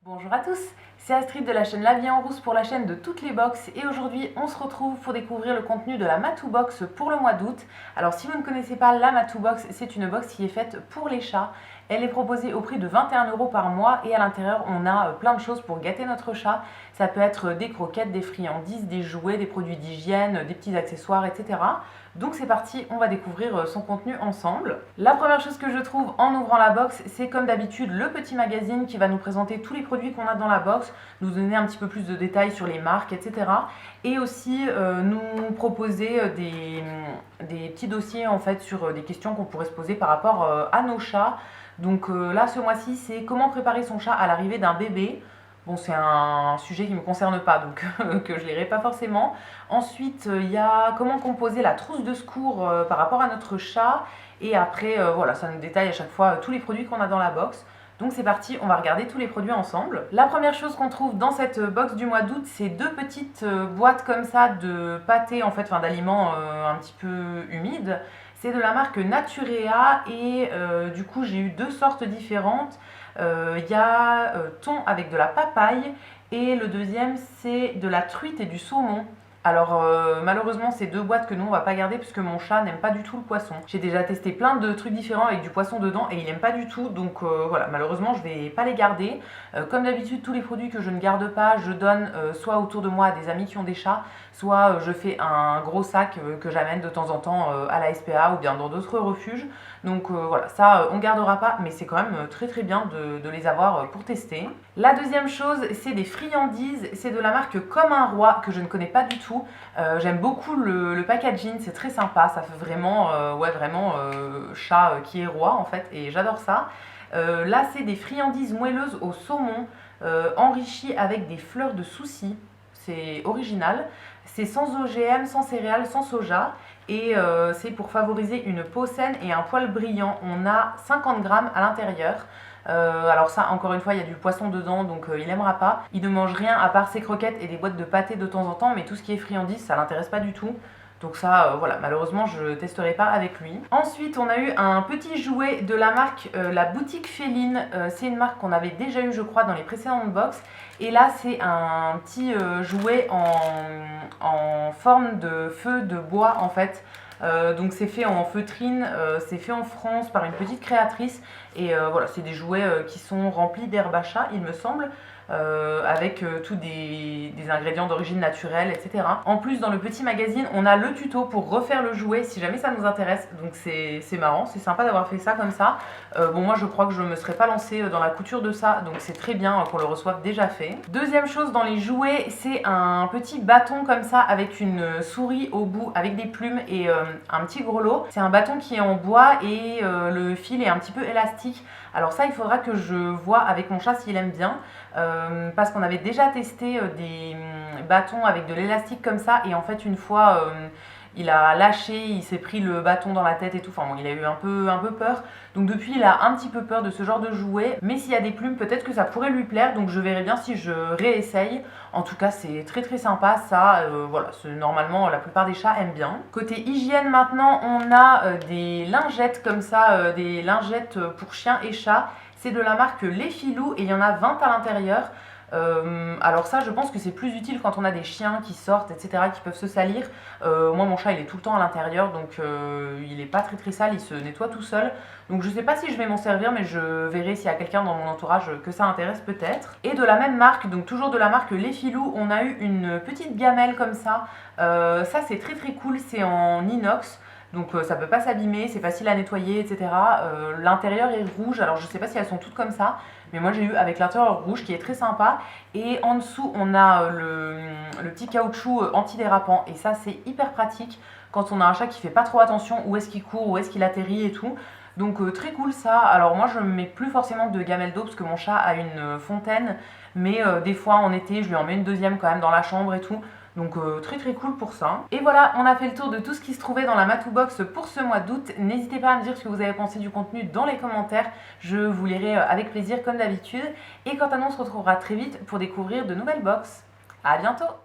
Bonjour à tous, c'est Astrid de la chaîne La Vie en Rousse pour la chaîne de toutes les box et aujourd'hui on se retrouve pour découvrir le contenu de la Matou Box pour le mois d'août. Alors si vous ne connaissez pas la Matou Box, c'est une box qui est faite pour les chats. Elle est proposée au prix de 21 € par mois et à l'intérieur on a plein de choses pour gâter notre chat. Ça peut être des croquettes, des friandises, des jouets, des produits d'hygiène, des petits accessoires, etc. Donc c'est parti, on va découvrir son contenu ensemble. La première chose que je trouve en ouvrant la box, c'est comme d'habitude le petit magazine qui va nous présenter tous les produits qu'on a dans la box, nous donner un petit peu plus de détails sur les marques, etc. Et aussi nous proposer des petits dossiers en fait sur des questions qu'on pourrait se poser par rapport à nos chats. Donc là ce mois-ci c'est comment préparer son chat à l'arrivée d'un bébé. Bon, c'est un sujet qui ne me concerne pas, donc que je ne lirai pas forcément. Ensuite, il y a comment composer la trousse de secours par rapport à notre chat. Et après, voilà, ça nous détaille à chaque fois tous les produits qu'on a dans la box. Donc c'est parti, on va regarder tous les produits ensemble. La première chose qu'on trouve dans cette box du mois d'août, c'est deux petites boîtes comme ça de pâté, en fait, enfin d'aliments un petit peu humides. C'est de la marque Naturea et du coup j'ai eu deux sortes différentes. Il y a thon avec de la papaye et le deuxième c'est de la truite et du saumon. Alors malheureusement c'est deux boîtes que nous on va pas garder puisque mon chat n'aime pas du tout le poisson. J'ai déjà testé plein de trucs différents avec du poisson dedans et il n'aime pas du tout, donc voilà, malheureusement je vais pas les garder. Comme d'habitude tous les produits que je ne garde pas je donne soit autour de moi à des amis qui ont des chats, soit je fais un gros sac que j'amène de temps en temps à la SPA ou bien dans d'autres refuges. Donc voilà, ça on gardera pas, mais c'est quand même très très bien de les avoir pour tester. La deuxième chose c'est des friandises, c'est de la marque Comme un Roi que je ne connais pas du tout. J'aime beaucoup le packaging, c'est très sympa, ça fait vraiment, chat qui est roi en fait, et j'adore ça. Là c'est des friandises moelleuses au saumon, enrichies avec des fleurs de souci, c'est original. C'est sans OGM, sans céréales, sans soja, et c'est pour favoriser une peau saine et un poil brillant. On a 50 grammes à l'intérieur. Alors ça, encore une fois, il y a du poisson dedans, donc il n'aimera pas. Il ne mange rien à part ses croquettes et des boîtes de pâté de temps en temps, mais tout ce qui est friandises, ça l'intéresse pas du tout. Donc ça, voilà, malheureusement, je ne testerai pas avec lui. Ensuite, on a eu un petit jouet de la marque La Boutique Féline. C'est une marque qu'on avait déjà eu, je crois, dans les précédentes box. Et là, c'est un petit jouet en forme de feu de bois, en fait. Donc c'est fait en feutrine, c'est fait en France par une petite créatrice et voilà, c'est des jouets qui sont remplis d'herbe à chat il me semble, avec tous des ingrédients d'origine naturelle, etc. En plus dans le petit magazine on a le tuto pour refaire le jouet si jamais ça nous intéresse, donc c'est marrant, c'est sympa d'avoir fait ça comme ça. Bon, moi je crois que je ne me serais pas lancée dans la couture de ça, donc c'est très bien qu'on le reçoive déjà fait. Deuxième chose dans les jouets, c'est un petit bâton comme ça avec une souris au bout avec des plumes et un petit grelot. C'est un bâton qui est en bois et le fil est un petit peu élastique. Alors ça il faudra que je vois avec mon chat s'il aime bien, parce qu'on avait déjà testé des bâtons avec de l'élastique comme ça et en fait une fois il a lâché, il s'est pris le bâton dans la tête et tout, enfin bon, il a eu un peu peur. Donc depuis il a un petit peu peur de ce genre de jouet, mais s'il y a des plumes peut-être que ça pourrait lui plaire, donc je verrai bien si je réessaye. En tout cas c'est très très sympa ça, voilà, normalement la plupart des chats aiment bien. Côté hygiène maintenant, on a des lingettes comme ça, des lingettes pour chiens et chats. C'est de la marque Les Filous et il y en a 20 à l'intérieur. Alors ça je pense que c'est plus utile quand on a des chiens qui sortent, etc., qui peuvent se salir. Moi mon chat il est tout le temps à l'intérieur, donc il est pas très très sale, il se nettoie tout seul. Donc je sais pas si je vais m'en servir, mais je verrai s'il y a quelqu'un dans mon entourage que ça intéresse peut-être. Et de la même marque, donc toujours de la marque Les Filous, on a eu une petite gamelle comme ça. Ça c'est très très cool, c'est en inox. Donc ça peut pas s'abîmer, c'est facile à nettoyer, etc. L'intérieur est rouge, alors je sais pas si elles sont toutes comme ça, mais moi j'ai eu avec l'intérieur rouge qui est très sympa. Et en dessous on a le petit caoutchouc antidérapant et ça c'est hyper pratique quand on a un chat qui fait pas trop attention où est-ce qu'il court, où est-ce qu'il atterrit et tout. Donc très cool ça. Alors moi je ne mets plus forcément de gamelle d'eau parce que mon chat a une fontaine, mais des fois en été je lui en mets une deuxième quand même dans la chambre et tout. Donc très très cool pour ça. Et voilà, on a fait le tour de tout ce qui se trouvait dans la Matou Box pour ce mois d'août. N'hésitez pas à me dire ce que vous avez pensé du contenu dans les commentaires. Je vous lirai avec plaisir comme d'habitude. Et quant à nous, on se retrouvera très vite pour découvrir de nouvelles box. A bientôt!